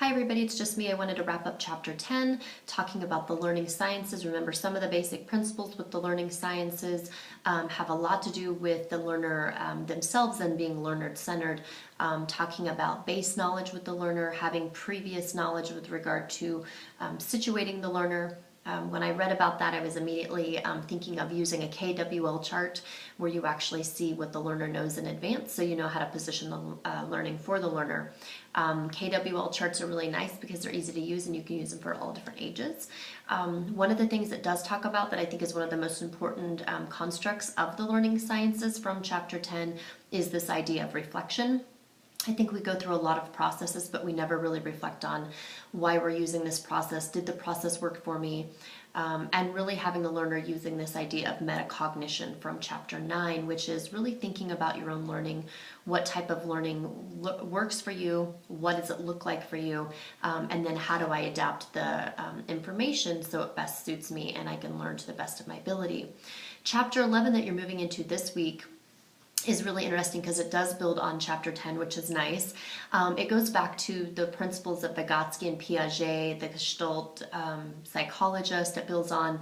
Hi everybody, it's just me. I wanted to wrap up chapter 10, talking about the learning sciences. Remember, some of the basic principles with the learning sciences have a lot to do with the learner themselves and being learner-centered, talking about base knowledge with the learner, having previous knowledge with regard to situating the learner. When I read about that, I was immediately thinking of using a KWL chart where you actually see what the learner knows in advance, so you know how to position the learning for the learner. KWL charts are really nice because they're easy to use and you can use them for all different ages. One of the things it does talk about that I think is one of the most important constructs of the learning sciences from chapter 10 is this idea of reflection. I think we go through a lot of processes, but we never really reflect on why we're using this process. Did the process work for me? And really having the learner using this idea of metacognition from chapter 9, which is really thinking about your own learning, what type of learning works for you, what does it look like for you, and then how do I adapt the information so it best suits me and I can learn to the best of my ability. Chapter 11 that you're moving into this week is really interesting because it does build on chapter 10, which is nice. It goes back to the principles of Vygotsky and Piaget, the Gestalt psychologist. It builds on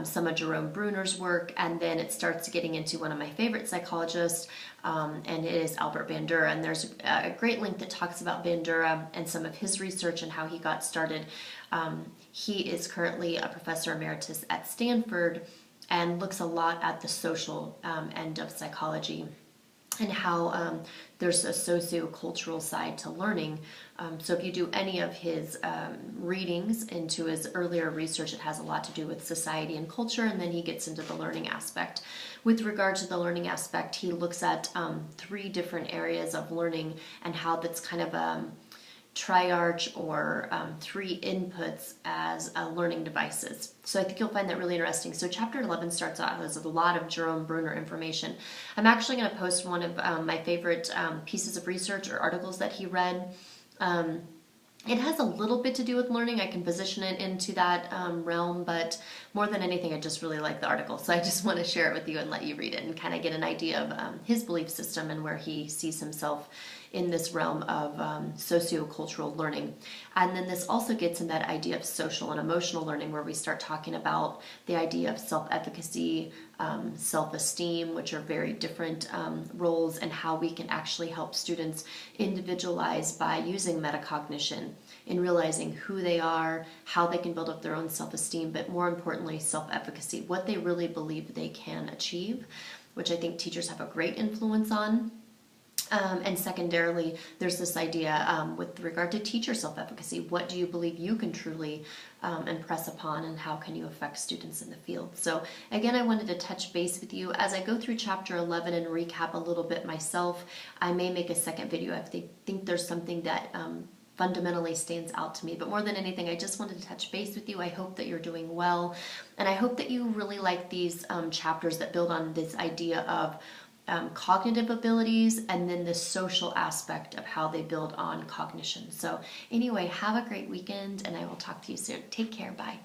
some of Jerome Bruner's work, and then it starts getting into one of my favorite psychologists, and it is Albert Bandura. And there's a great link that talks about Bandura and some of his research and how he got started. He is currently a professor emeritus at Stanford and looks a lot at the social end of psychology and how there's a socio-cultural side to learning. So if you do any of his readings into his earlier research, it has a lot to do with society and culture, and then he gets into the learning aspect. With regard to the learning aspect, he looks at 3 different areas of learning and how that's kind of triarch or 3 inputs as learning devices. So I think you'll find that really interesting. So chapter 11 starts out with a lot of Jerome Bruner information. I'm actually going to post one of my favorite pieces of research or articles that he read. It has a little bit to do with learning. I can position it into that realm, but more than anything, I just really like the article. So I just want to share it with you and let you read it and kind of get an idea of his belief system and where he sees himself in this realm of sociocultural learning. And then this also gets in that idea of social and emotional learning, where we start talking about the idea of self-efficacy, self-esteem, which are very different roles, and how we can actually help students individualize by using metacognition in realizing who they are, how they can build up their own self-esteem, but more importantly, self-efficacy, what they really believe they can achieve, which I think teachers have a great influence on. And secondarily, there's this idea with regard to teacher self-efficacy. What do you believe you can truly impress upon, and how can you affect students in the field? So again, I wanted to touch base with you. As I go through chapter 11 and recap a little bit myself, I may make a second video if they think there's something that fundamentally stands out to me. But more than anything, I just wanted to touch base with you. I hope that you're doing well, and I hope that you really like these chapters that build on this idea of cognitive abilities and then the social aspect of how they build on cognition. So anyway, have a great weekend, and I will talk to you soon. Take care. Bye.